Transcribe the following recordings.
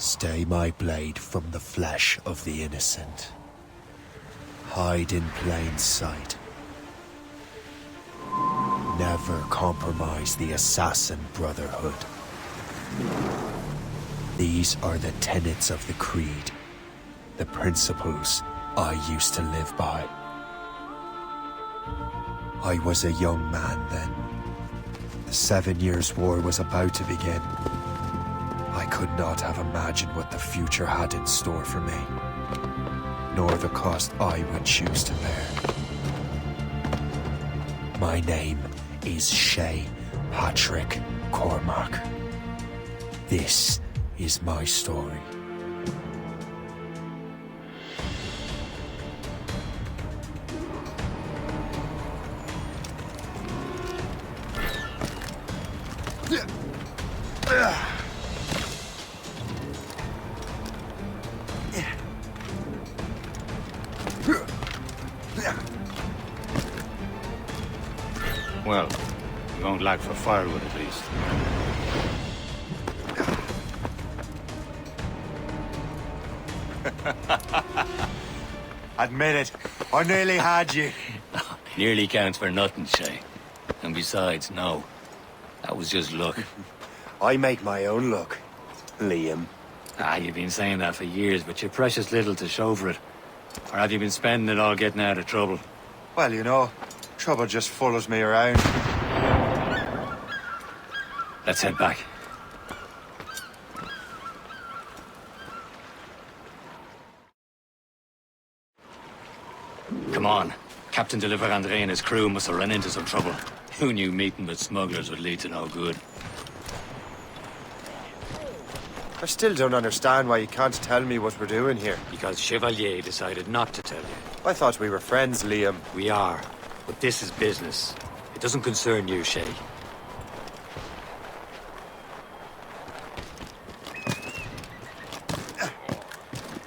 Stay my blade from the flesh of the innocent. Hide in plain sight. Never compromise the assassin brotherhood. These are the tenets of the creed, the principles I used to live by. I was a young man then. The 7 Years' War was about to begin. I could not have imagined what the future had in store for me, nor the cost I would choose to bear. My name is Shay Patrick Cormac. This is my story. Well, we won't lack for firewood at least. Admit it, I nearly had you. Nearly counts for nothing, Shay. And besides, no. That was just luck. I make my own luck, Liam. You've been saying that for years, but you're precious little to show for it. Or have you been spending it all getting out of trouble? Well, you know, trouble just follows me around. Let's head back. Come on. Captain de Andre and his crew must have run into some trouble. Who knew meeting with smugglers would lead to no good? I still don't understand why you can't tell me what we're doing here. Because Chevalier decided not to tell you. I thought we were friends, Liam. We are. But this is business. It doesn't concern you, Shay.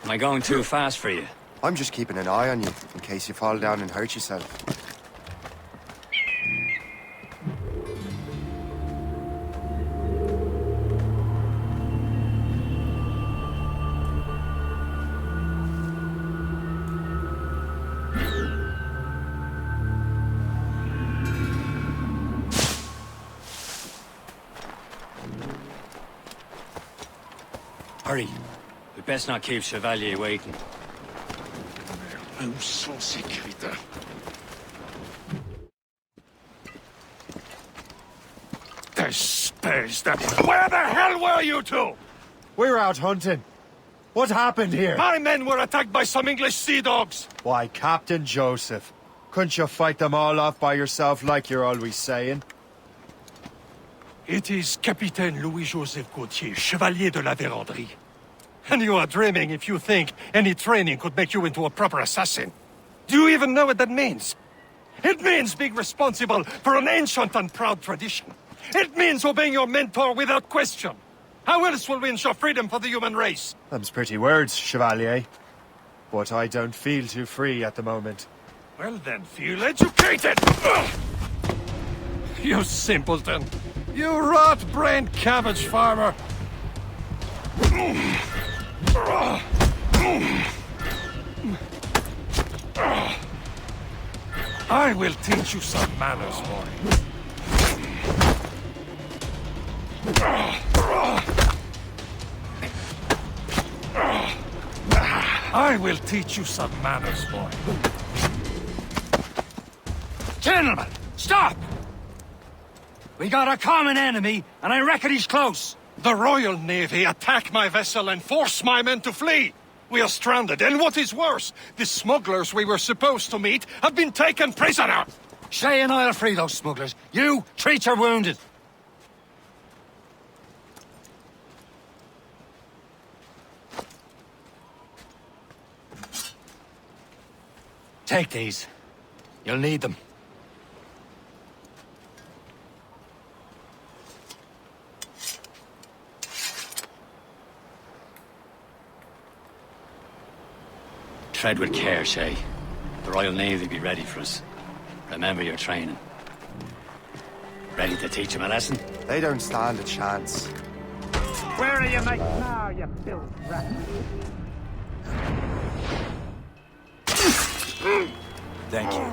Am I going too fast for you? I'm just keeping an eye on you, in case you fall down and hurt yourself. Hurry. We best not keep Chevalier waiting. Où sont ces crétins? Where the hell were you two? We were out hunting. What happened here? My men were attacked by some English sea dogs. Why, Captain Joseph, couldn't you fight them all off by yourself like you're always saying? It is Capitaine Louis-Joseph Gauthier, Chevalier de la Vérendrye. And you are dreaming if you think any training could make you into a proper assassin. Do you even know what that means? It means being responsible for an ancient and proud tradition. It means obeying your mentor without question. How else will we ensure freedom for the human race? Them's pretty words, Chevalier. But I don't feel too free at the moment. Well then, feel educated! Ugh! You simpleton! You rot-brained cabbage farmer! I will teach you some manners, boy. I will teach you some manners, boy. Gentlemen, stop! We got a common enemy, and I reckon he's close. The Royal Navy attack my vessel and force my men to flee. We are stranded, and what is worse, the smugglers we were supposed to meet have been taken prisoner. Shay and I'll free those smugglers. You, treat your wounded. Take these. You'll need them. Tread with care, Shay. The Royal Navy will be ready for us. Remember your training. Ready to teach them a lesson? They don't stand a chance. Where are you, mate? Now, you filth rat. Thank you.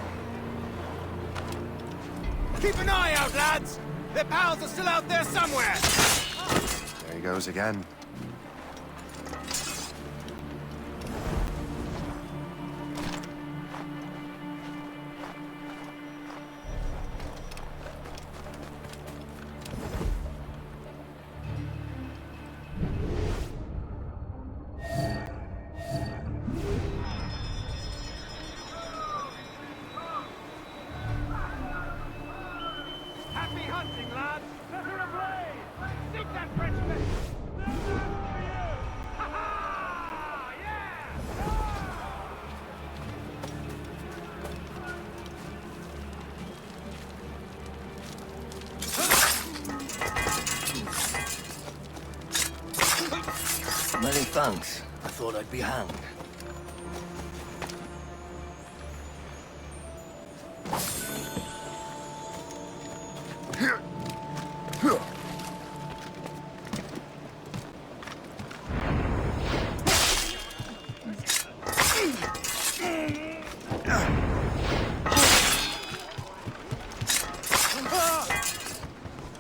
Keep an eye out, lads! Their pals are still out there somewhere! There he goes again. Happy hunting, lads! Better ablaze! Stick that Frenchman! Ha-ha! Yeah! Many thanks. I thought I'd be hanged.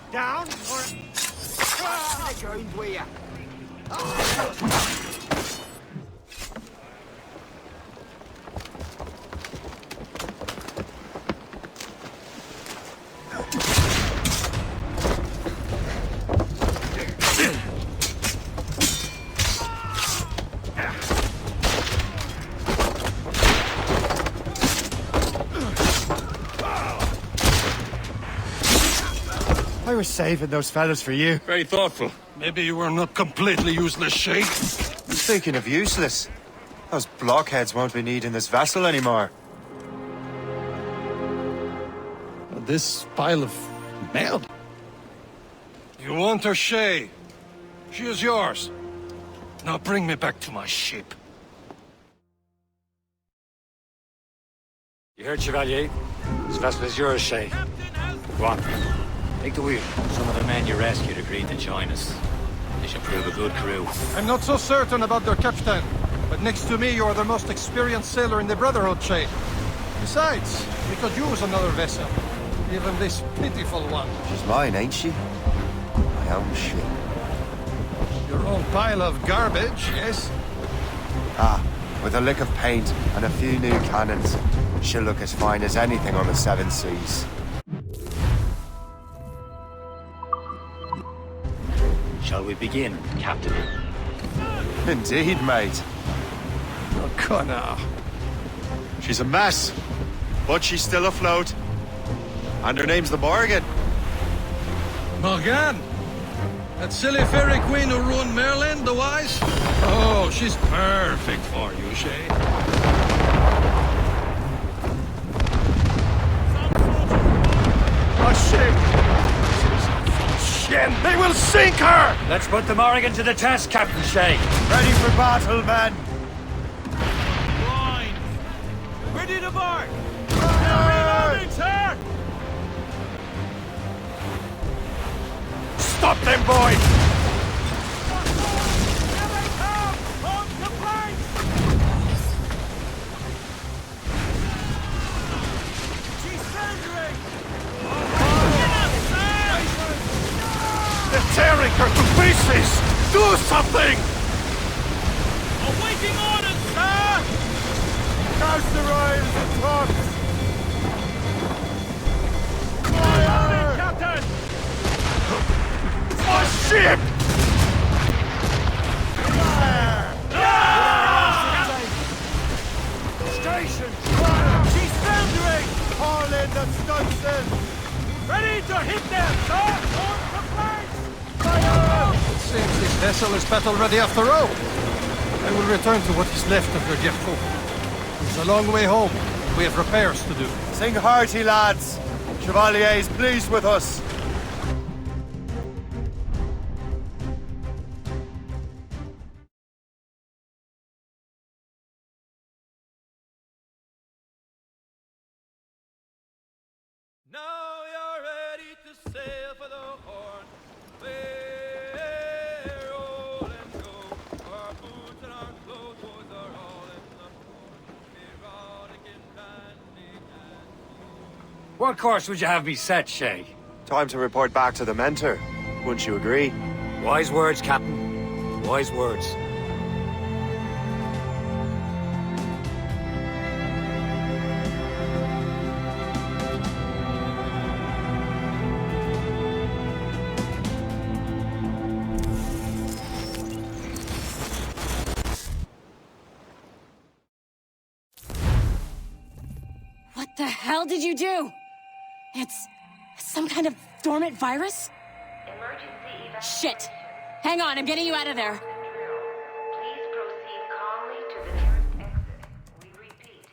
Down, or... Going where? I was saving those fellas for you. Very thoughtful. Maybe you were not completely useless, Shay. Speaking of useless, those blockheads won't be needing this vessel anymore. This pile of mail. You want her, Shay? She is yours. Now bring me back to my ship. You heard, Chevalier? This vessel is yours, Shay. Go on. Take the wheel. Some of the men you rescued agreed to join us. They should prove a good crew. I'm not so certain about their captain, but next to me you are the most experienced sailor in the Brotherhood, Shay. Besides, we could use another vessel. Even this pitiful one. She's mine, ain't she? My own ship. Your own pile of garbage, yes? Ah, with a lick of paint and a few new cannons, she'll look as fine as anything on the seven seas. Shall we begin, Captain? Indeed, mate. Oh, Connor. She's a mess, but she's still afloat. And her name's the Morgan. Morgan? That silly fairy queen who ruined Merlin, the wise? Oh, she's perfect for you, Shay. Oh, shit! Shit! They will sink her! Let's put the Morrigan to the test, Captain Shay. Ready for battle, men! Ready to bark! Reloading, sir! Stop them, boys! Here they come! On the planks! She's surrendering! Get up, sir! They're tearing her to pieces! Do something! Awaiting orders, sir! Cast the royals and tops! Reloading, Captain! My ship! Station! She's foundering! Haul in the stunsail! Ready to hit them, sir! On the planks! It seems this vessel is battle ready after all. I will return to what is left of your depot. It's a long way home. We have repairs to do. Sing hearty, lads! Chevalier is pleased with us. Now you're ready to sail for the Horn. Where What course would you have me set, Shay? Time to report back to the mentor. Wouldn't you agree? Wise words, Captain. Wise words. What the hell did you do? It's some kind of dormant virus? Shit. Hang on, I'm getting you out of there. Please proceed calmly to the nearest exit. We repeat,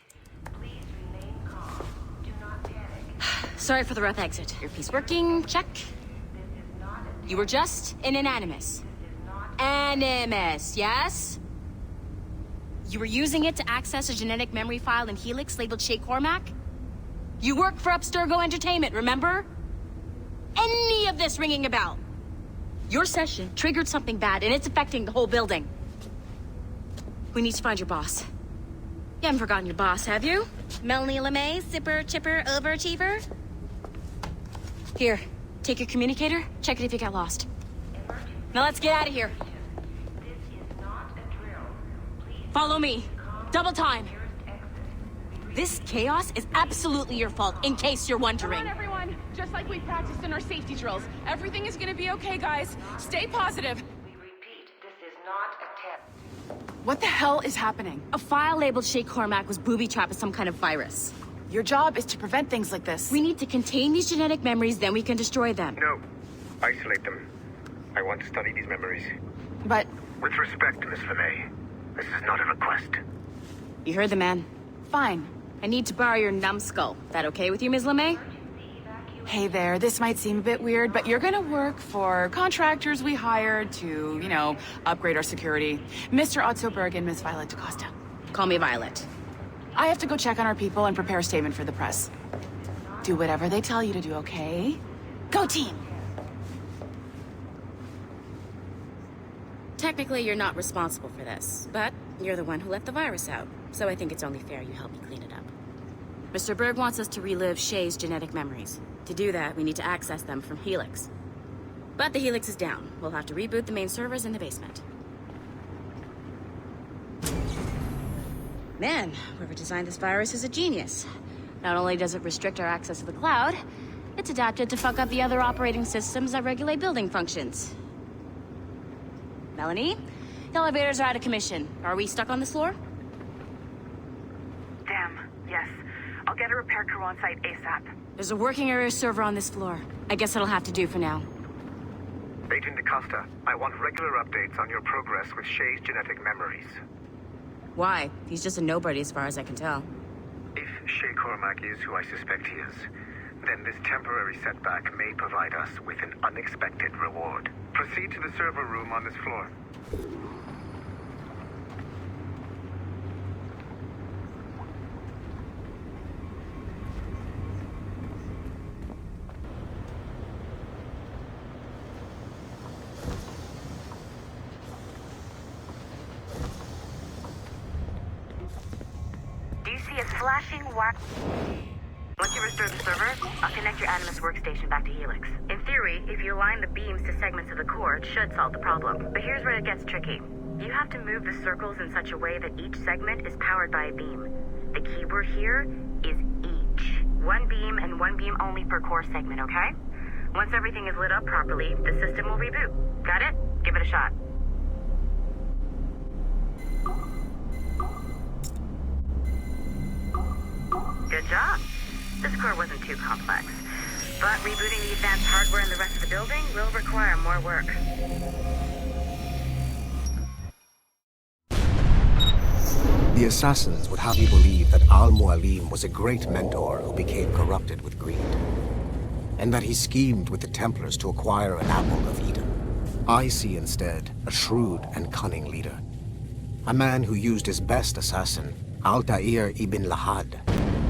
please remain calm. Do not panic. Sorry for the rough exit. Earpiece working, check. This is not a You were just in an animus. Animus, yes? You were using it to access a genetic memory file in Helix labeled Shay Cormac? You work for Abstergo Entertainment, remember? Any of this ringing a bell? Your session triggered something bad, and it's affecting the whole building. We need to find your boss. You haven't forgotten your boss, have you? Melanie LeMay, zipper, chipper, overachiever? Here, take your communicator, check it if you got lost. Now let's get out of here. This is not a drill. Please Follow me. Double time. nearest exit. This chaos is absolutely your fault, in case you're Come wondering. on, everyone. Just like we practiced in our safety drills. Everything is gonna be okay, guys. Stay positive. We repeat, this is not a test. What the hell is happening? A file labeled Shay Cormac was booby-trapped with some kind of virus. Your job is to prevent things like this. We need to contain these genetic memories, then we can destroy them. No. Isolate them. I want to study these memories. But With respect, Miss LeMay, this is not a request. You heard the man. fine. I need to borrow your numbskull. That okay with you, Ms. LeMay? Hey there, this might seem a bit weird, but you're gonna work for contractors we hired to, upgrade our security. Mr. Otto Berg and Miss Violet DaCosta. Call me Violet. I have to go check on our people and prepare a statement for the press. Do whatever they tell you to do, okay? Go team! Technically, you're not responsible for this, but you're the one who let the virus out, so I think it's only fair you help me clean it up. Mr. Berg wants us to relive Shay's genetic memories. To do that, we need to access them from Helix. But the Helix is down. We'll have to reboot the main servers in the basement. Man, whoever designed this virus is a genius. Not only does it restrict our access to the cloud, it's adapted to fuck up the other operating systems that regulate building functions. Melanie? The elevators are out of commission. Are we stuck on this floor? Damn, yes. I'll get a repair crew on site ASAP. There's a working area server on this floor. I guess it'll have to do for now. Agent DaCosta, I want regular updates on your progress with Shay's genetic memories. Why? He's just a nobody as far as I can tell. If Shay Cormac is who I suspect he is, then this temporary setback may provide us with an unexpected reward. Proceed to the server room on this floor. Do you see a flashing white? Once you restore the server, I'll connect your Animus workstation back to Helix. In theory, if you align the beams to segments of the core, it should solve the problem. But here's where it gets tricky. You have to move the circles in such a way that each segment is powered by a beam. The keyword here is each. One beam and one beam only per core segment, okay? Once everything is lit up properly, the system will reboot. Got it? Give it a shot. Good job. This core wasn't too complex, but rebooting the advanced hardware in the rest of the building will require more work. The assassins would have you believe that Al-Mualim was a great mentor who became corrupted with greed, and that he schemed with the Templars to acquire an apple of Eden. I see instead a shrewd and cunning leader, a man who used his best assassin, Altair ibn Lahad,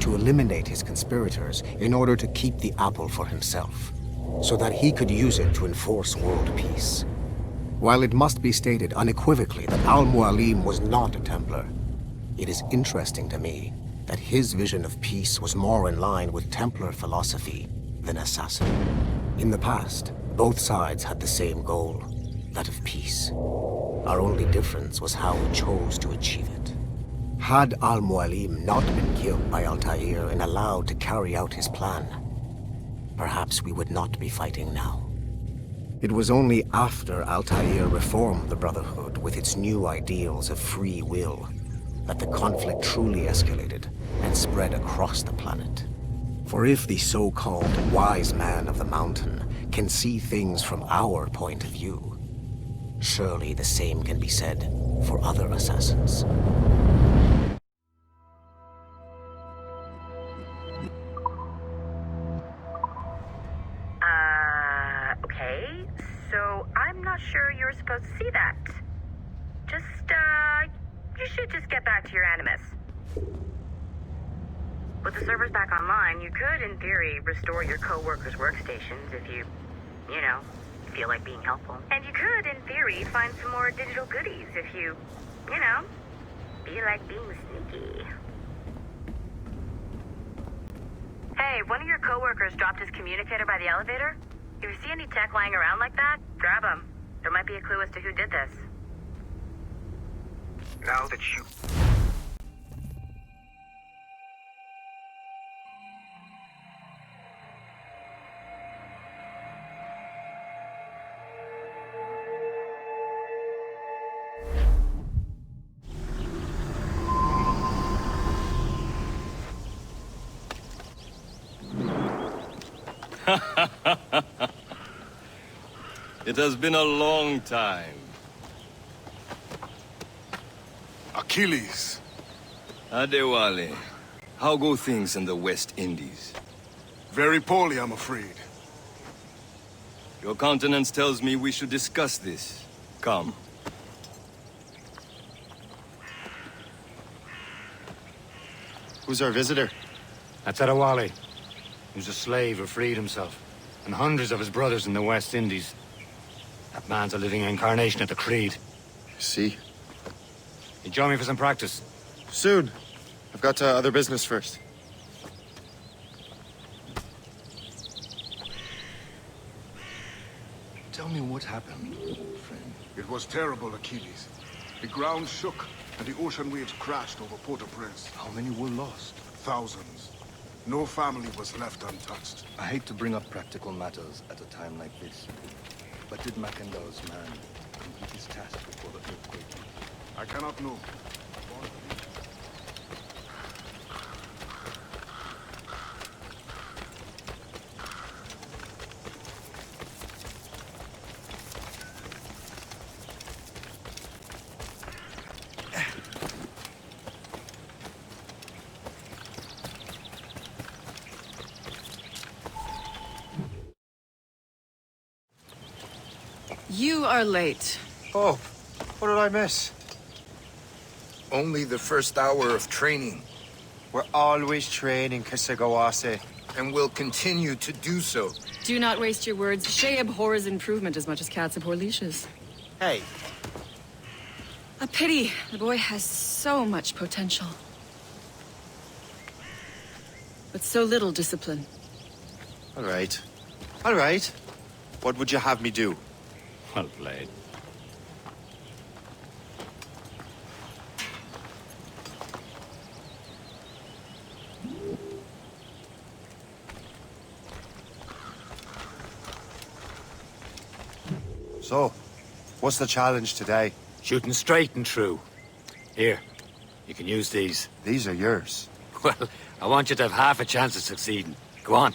to eliminate his conspirators in order to keep the apple for himself, so that he could use it to enforce world peace. While it must be stated unequivocally that Al-Mualim was not a Templar, it is interesting to me that his vision of peace was more in line with Templar philosophy than assassin. In the past, both sides had the same goal, that of peace. Our only difference was how we chose to achieve it. Had Al-Mualim not been killed by Altair and allowed to carry out his plan, perhaps we would not be fighting now. It was only after Altair reformed the Brotherhood with its new ideals of free will that the conflict truly escalated and spread across the planet. For if the so-called wise man of the mountain can see things from our point of view, surely the same can be said for other assassins. Okay. So I'm not sure you're supposed to see that. You should just get back to your Animus. With the servers back online, you could, in theory, restore your co-workers' workstations if you feel like being helpful. And you could, in theory, find some more digital goodies if you feel like being sneaky. Hey, one of your co-workers dropped his communicator by the elevator. If you see any tech lying around like that, grab them. There might be a clue as to who did this. Now that you... It has been a long time. Achilles. Adewale, how go things in the West Indies? Very poorly, I'm afraid. Your countenance tells me we should discuss this. Come. Who's our visitor? That's Adewale. He was a slave who freed himself, and hundreds of his brothers in the West Indies. That man's a living incarnation of the Creed. See? You join me for some practice? Soon. I've got other business first. Tell me what happened, friend. It was terrible, Achilles. The ground shook, and the ocean waves crashed over Port-au-Prince. How many were lost? Thousands. No family was left untouched. I hate to bring up practical matters at a time like this. But did Mackendall's man complete his task before the earthquake? I cannot know. You are late. Oh, what did I miss? Only the first hour of training. We're always training, Kisagawase. And will continue to do so. Do not waste your words. Shay abhors improvement as much as cats abhor leashes. Hey. A pity. The boy has so much potential. But so little discipline. All right. All right. What would you have me do? Well played. So, what's the challenge today? Shooting straight and true. Here, you can use these. These are yours. Well, I want you to have half a chance of succeeding. Go on.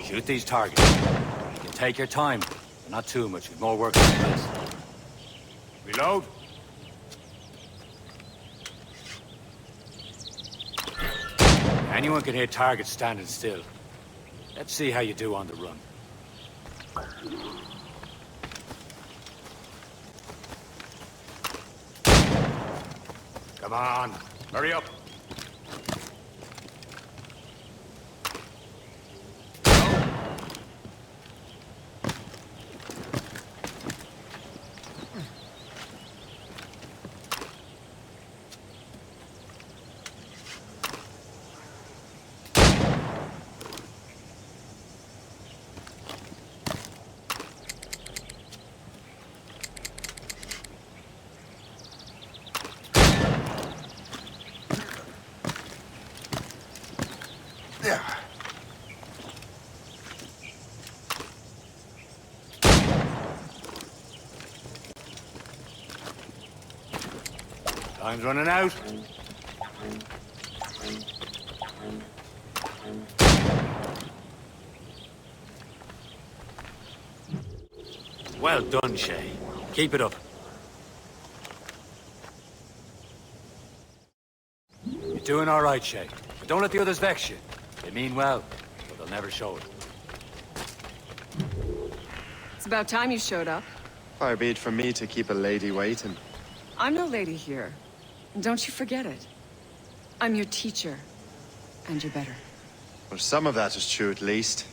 Shoot these targets. You can take your time, but not too much. We've more work than this. Reload. Anyone can hit targets standing still. Let's see how you do on the run. Come on, hurry up. Time's running out. Well done, Shay. Keep it up. You're doing all right, Shay. But don't let the others vex you. They mean well, but they'll never show it. It's about time you showed up. Far be it from me to keep a lady waiting. I'm no lady here. And don't you forget it. I'm your teacher. And you're better. Well, some of that is true at least.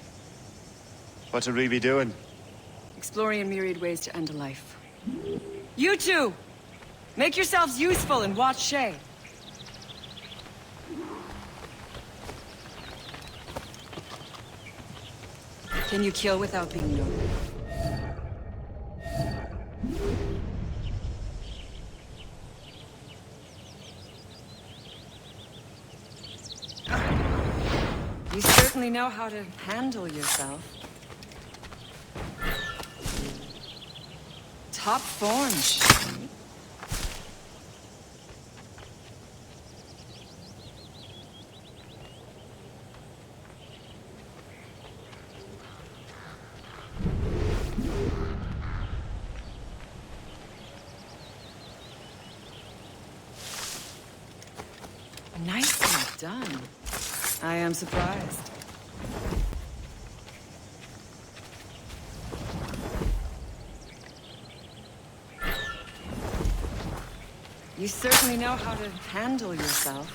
What would we be doing? Exploring a myriad ways to end a life. You two! Make yourselves useful and watch Shay. Can you kill without being noted? You certainly know how to handle yourself. Top form. Nicely done. I am surprised. You certainly know how to handle yourself.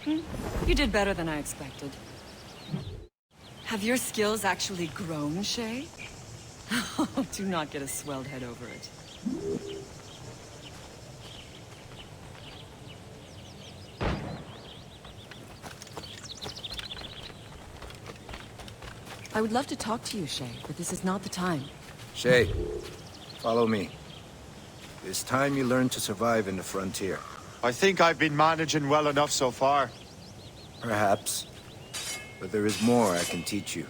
You did better than I expected. Have your skills actually grown, Shay? Do not get a swelled head over it. I would love to talk to you, Shay, but this is not the time. Shay, follow me. It's time you learn to survive in the frontier. I think I've been managing well enough so far. Perhaps. But there is more I can teach you.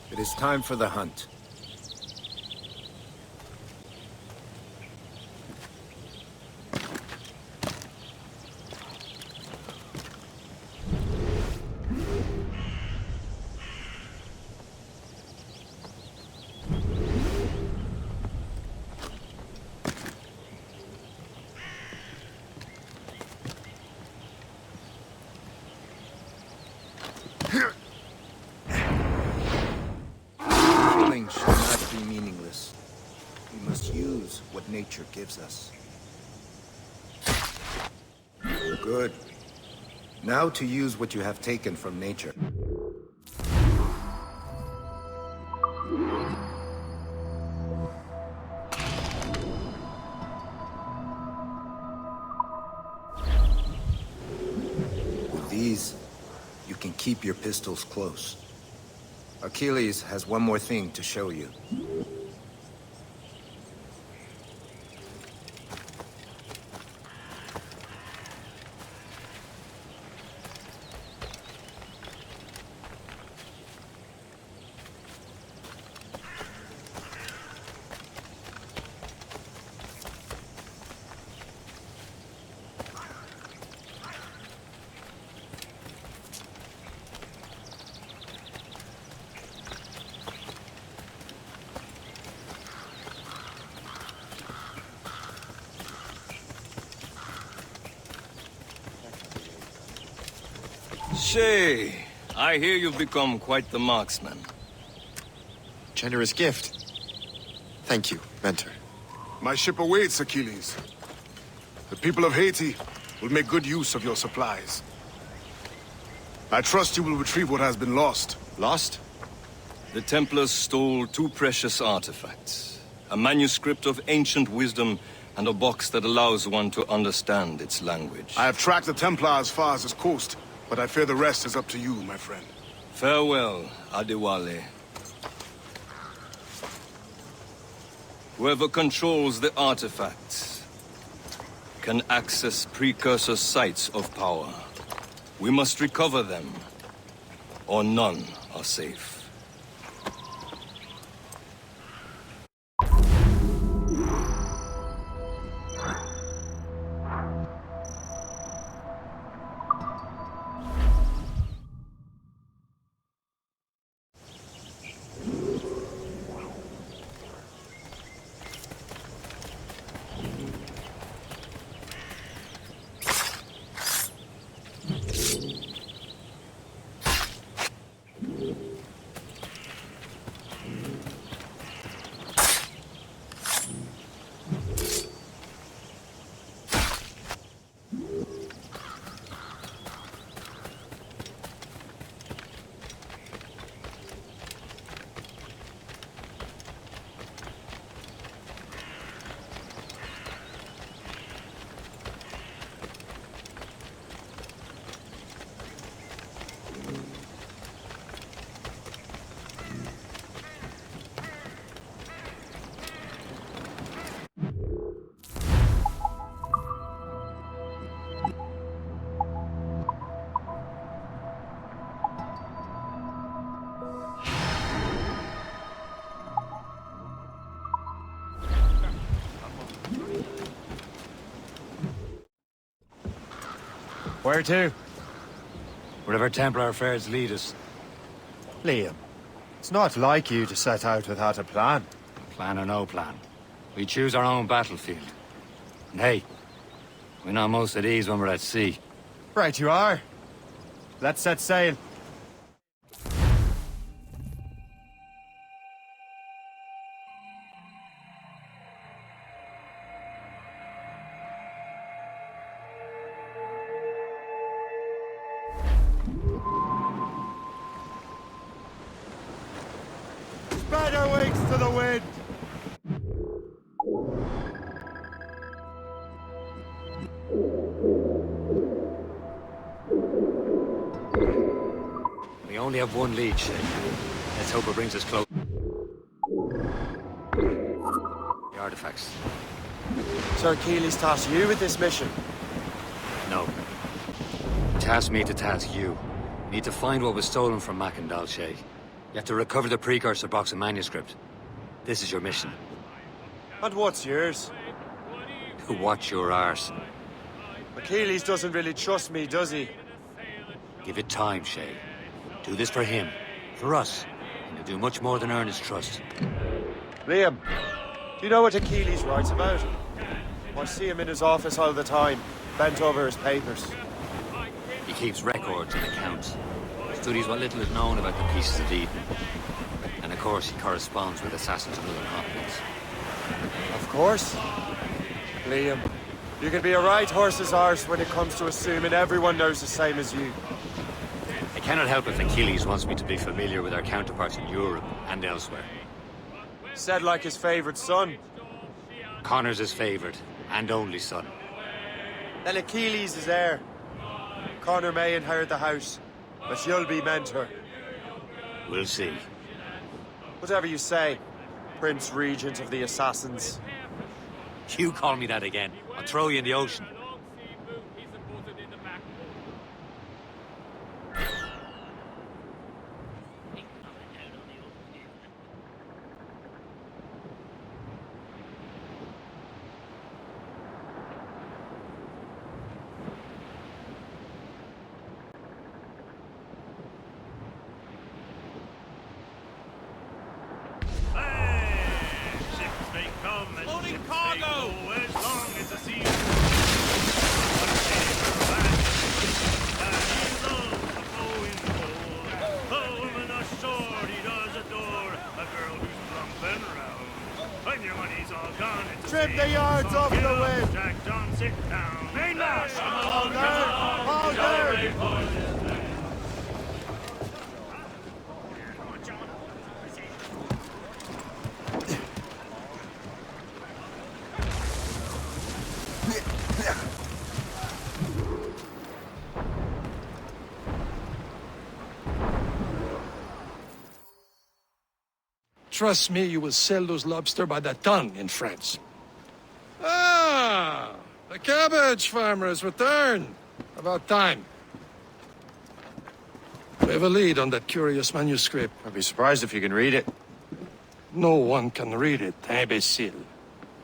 It is time for the hunt. Killing should not be meaningless. We must use what nature gives us. Good. Now to use what you have taken from nature. With these, you can keep your pistols close. Achilles has one more thing to show you. Shay, I hear you've become quite the marksman. Generous gift. Thank you, Mentor. My ship awaits, Achilles. The people of Haiti will make good use of your supplies. I trust you will retrieve what has been lost. Lost? The Templars stole 2 precious artifacts. A manuscript of ancient wisdom and a box that allows one to understand its language. I have tracked the Templar as far as this coast, but I fear the rest is up to you, my friend. Farewell, Adewale. Whoever controls the artifacts can access precursor sites of power. We must recover them, or none are safe. Where to? Wherever Templar affairs lead us. Liam, it's not like you to set out without a plan. Plan or no plan. We choose our own battlefield. And hey, we know most of these when we're at sea. Right you are. Let's set sail. Spread our wings to the wind! We only have one lead, Shay. Let's hope it brings us close. The artifacts. Sir Achilles tasked you with this mission? No. Task me to task you. You need to find what was stolen from Mackandal, Shay. You have to recover the precursor box of manuscript. This is your mission. And what's yours? Watch your arse. Achilles doesn't really trust me, does he? Give it time, Shay. Do this for him, for us, and you'll do much more than earn his trust. Liam, do you know what Achilles writes about? I see him in his office all the time, bent over his papers. He keeps records and accounts. Studies what little is known about the pieces of Eden. And of course, he corresponds with assassins on other continents. Of course. Liam, you can be a right horse's arse when it comes to assuming everyone knows the same as you. I cannot help if Achilles wants me to be familiar with our counterparts in Europe and elsewhere. Said like his favorite son. Connor's his favorite and only son. Then Achilles is heir. Connor may inherit the house, but you'll be mentor. We'll see. Whatever you say, Prince Regent of the Assassins. You call me that again, I'll throw you in the ocean. Loading cargo! As long as the sea Trim the yards off the wind! Jack, don't sit down. Mainmast! Hold her! Hold her! Trust me, you will sell those lobster by the ton in France. Ah, the cabbage farmer has returned. About time. We have a lead on that curious manuscript. I'd be surprised if you can read it. No one can read it, imbecile.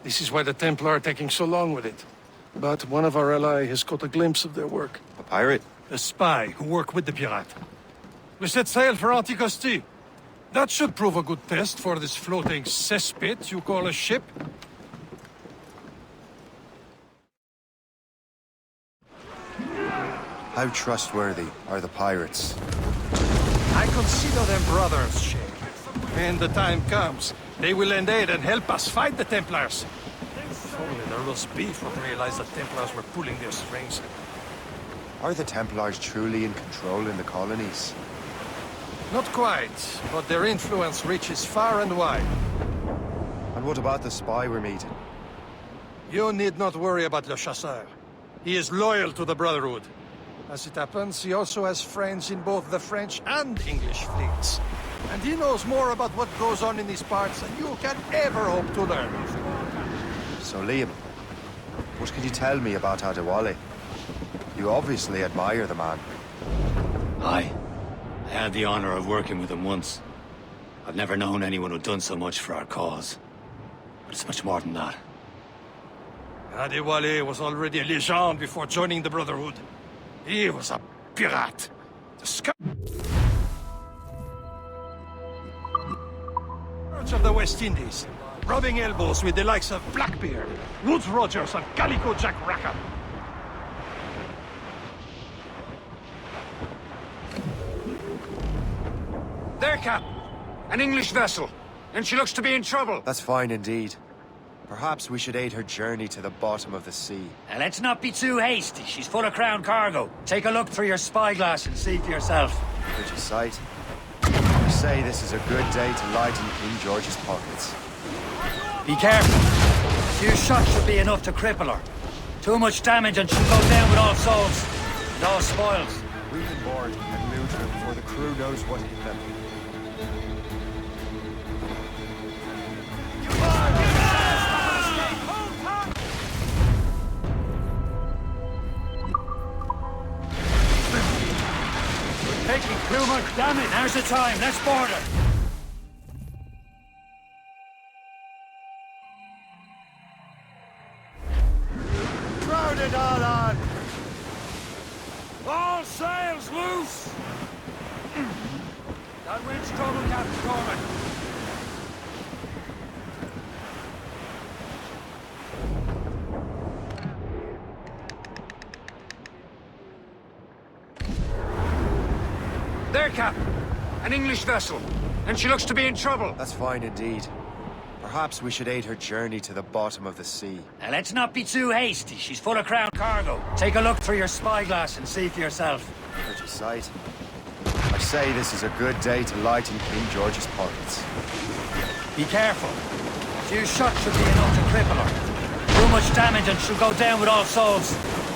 This is why the Templar are taking so long with it. But one of our allies has caught a glimpse of their work. A pirate? A spy who worked with the pirate. We set sail for Anticosti. That should prove a good test for this floating cesspit you call a ship. How trustworthy are the pirates? I consider them brothers, Sheikh. When the time comes, they will lend aid and help us fight the Templars. If only the roast beef would realize the Templars were pulling their strings. Are the Templars truly in control in the colonies? Not quite, but their influence reaches far and wide. And what about the spy we're meeting? You need not worry about Le Chasseur. He is loyal to the Brotherhood. As it happens, he also has friends in both the French and English fleets. And he knows more about what goes on in these parts than you can ever hope to learn. So, Liam, what can you tell me about Adewale? You obviously admire the man. Aye. I had the honor of working with him once. I've never known anyone who'd done so much for our cause. But it's much more than that. Adewale was already a legend before joining the Brotherhood. He was a pirate. The scourge of the West Indies, rubbing elbows with the likes of Blackbeard, Woodes Rogers, and Calico Jack Rackham. There, Cap! An English vessel, and she looks to be in trouble. That's fine indeed. Perhaps we should aid her journey to the bottom of the sea. Now, let's not be too hasty. She's full of crown cargo. Take a look through your spyglass and see for yourself. Pretty sight. I say this is a good day to lighten King George's pockets. Be careful. A few shots should be enough to cripple her. Too much damage and she'll go down with all souls. And all spoils. We can board and loot her before the crew knows what hit them. Taking too much damage. Now's the time. Let's board her. Crowd it all on! All sails loose! That wind's trouble, Captain Cormac. There, Cap. An English vessel. And she looks to be in trouble. That's fine indeed. Perhaps we should aid her journey to the bottom of the sea. Now, let's not be too hasty. She's full of crown cargo. Take a look through your spyglass and see for yourself. Pretty sight. I say this is a good day to lighten King George's pockets. Be careful. A few shots should be enough to cripple her. Too much damage and she'll go down with all souls.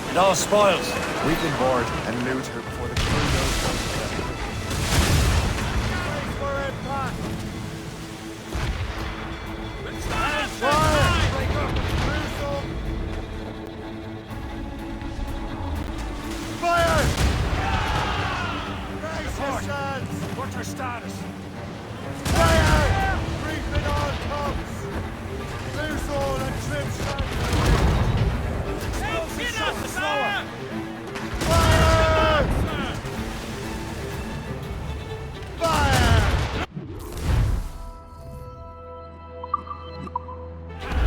And all spoils. We can board and loot her before the crew knows what hit them. Fire! What's her status? Fire! Briefing all comes! Loose all and trim Fire! Fire!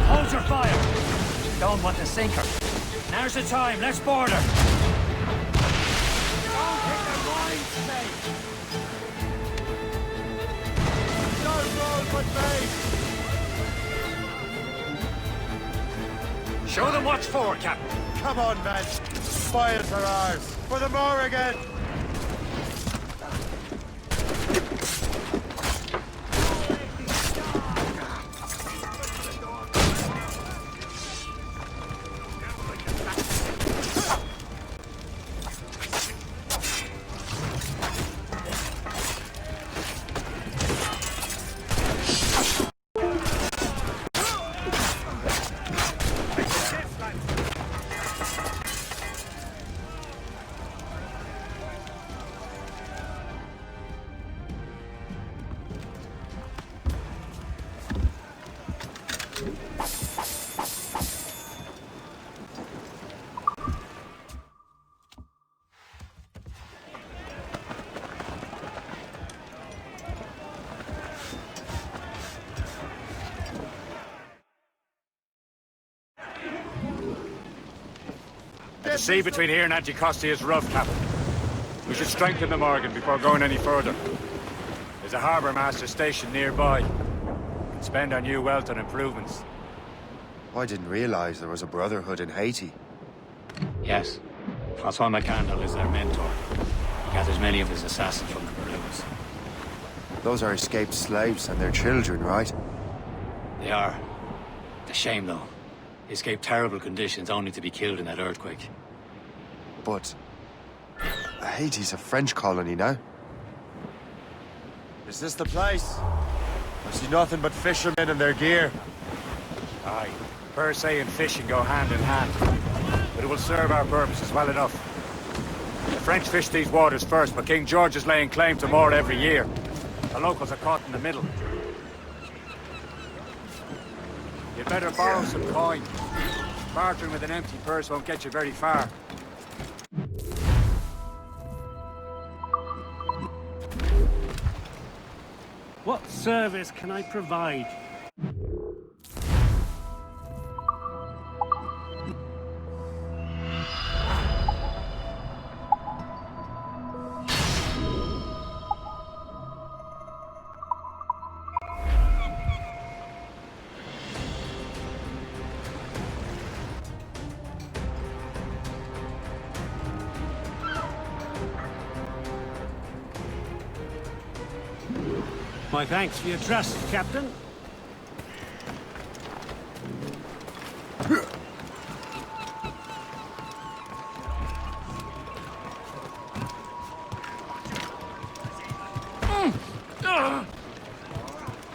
Hold your fire. Don't want to sink her. Now's the time. Let's board her. Show them what's for, Captain. Come on, men. Spoils are ours. For the Morrigan! The sea between here and Anticosti is rough, Captain. We should strengthen the Morgan before going any further. There's a harbour master stationed nearby. We can spend our new wealth on improvements. I didn't realize there was a brotherhood in Haiti. Yes. Francois McCandle is their mentor. He gathers many of his assassins from the Berlins. Those are escaped slaves and their children, right? They are. It's a shame, though. They escaped terrible conditions only to be killed in that earthquake. But Haiti's a French colony now. Is this the place? I see nothing but fishermen and their gear. Aye. Per se and fishing go hand in hand. But it will serve our purposes well enough. The French fish these waters first, but King George is laying claim to more every year. The locals are caught in the middle. You'd better borrow some coin. Bartering with an empty purse won't get you very far. What service can I provide? My thanks for your trust, Captain.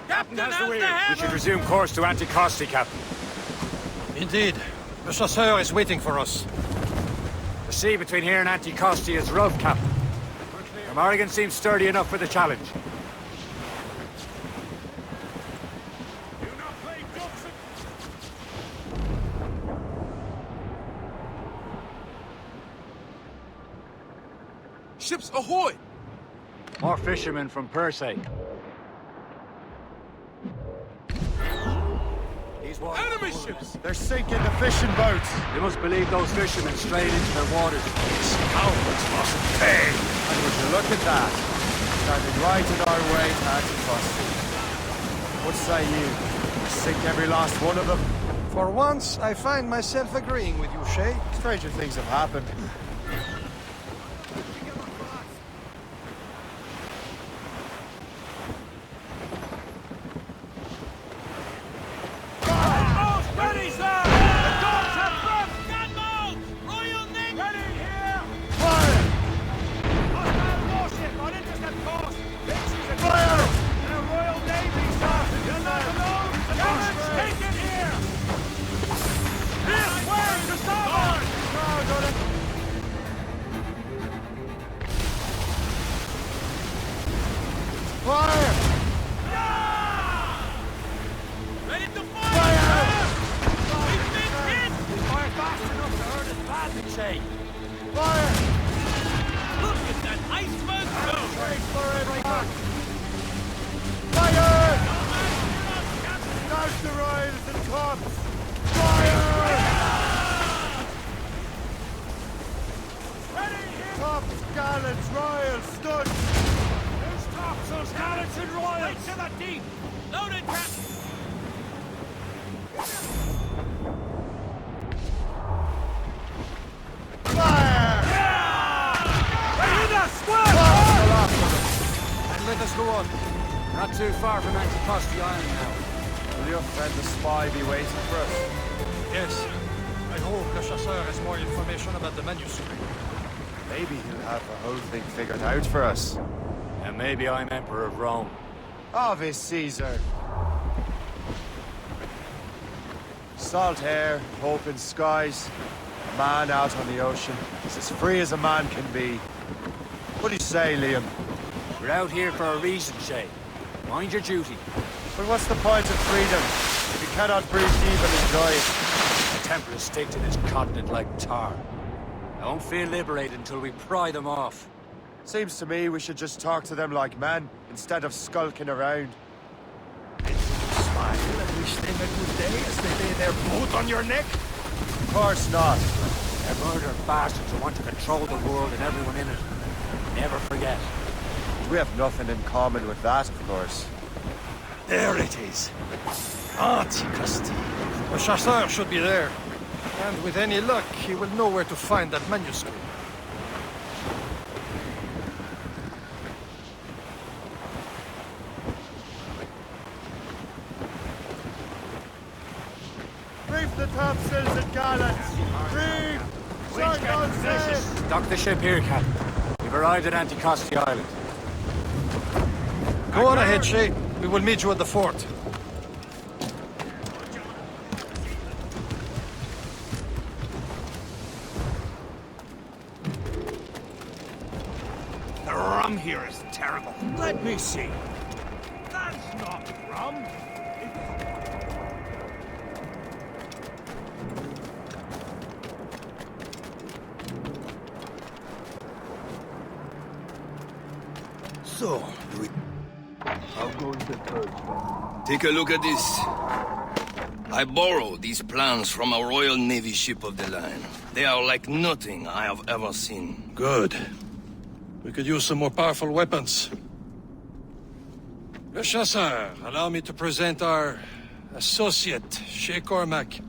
Captain, how's the wheel? We should resume course to Anticosti, Captain. Indeed. The chasseur is waiting for us. The sea between here and Anticosti is rough, Captain. The Morrigan seems sturdy enough for the challenge. Ships ahoy! More fishermen from Per se. Enemy ships! They're sinking the fishing boats. They must believe those fishermen strayed into their waters. Scoundrels must pay! And would you look at that? Standing right in our way to Anticosti. What say you? Sink every last one of them? For once, I find myself agreeing with you, Shay. Stranger things have happened. Ready, sir! The dogs have burst! Gunboats! Royal Navy! Ready here! Fire! Hostile warship on intercept course! Fire! And a Royal Navy, sir! You're not alone! Damage taken here! This way! To starboard! the one. Not too far from Anticosti Island now. Will your friend the spy be waiting for us? Yes. I hope Le Chasseur has more information about the manuscript. Maybe he'll have the whole thing figured out for us. And maybe I'm Emperor of Rome. Ave Caesar. Salt air, open skies, a man out on the ocean. It's as free as a man can be. What do you say, Liam? We're out here for a reason, Shay. Mind your duty. But what's the point of freedom if you cannot breathe deep and enjoy it? The Templars stick to this continent like tar. I won't feel liberated until we pry them off. Seems to me we should just talk to them like men, instead of skulking around. Smile and wish them a good day as they lay their boat on your neck? Of course not. They're murdered bastards who want to control the world and everyone in it. Never forget. We have nothing in common with that, of course. There it is. Anticosti. The Chasseur should be there. And with any luck, he will know where to find that manuscript. Reef the topsails and gallants! Reef! Start on sail! Dock the ship here, Captain. We've arrived at Anticosti Island. Go on ahead, Shay. We will meet you at the fort. The rum here is terrible. Let me see. That's not rum. So, how goes the third? Take a look at this. I borrowed these plans from a Royal Navy ship of the line. They are like nothing I have ever seen. Good. We could use some more powerful weapons. Le Chasseur, allow me to present our associate, Shay Cormac.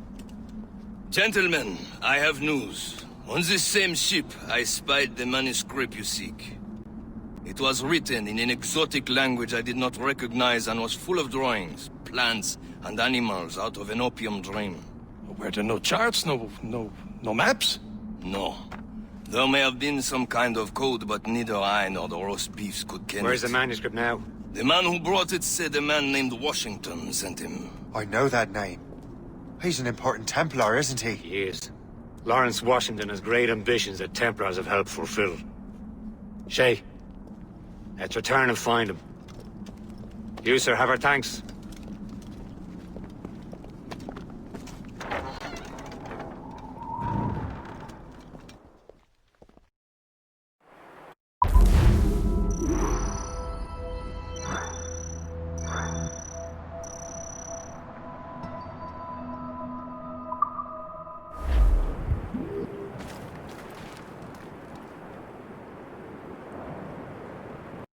Gentlemen, I have news. On this same ship, I spied the manuscript you seek. It was written in an exotic language I did not recognize and was full of drawings, plants, and animals out of an opium dream. Were there no charts, no maps? No. There may have been some kind of code, but neither I nor the roast beefs could ken Where's it. the manuscript now? The man who brought it said a man named Washington sent him. I know that name. He's an important Templar, isn't he? He is. Lawrence Washington has great ambitions that Templars have helped fulfill. Shay, let's return and find him. You, sir, have our thanks.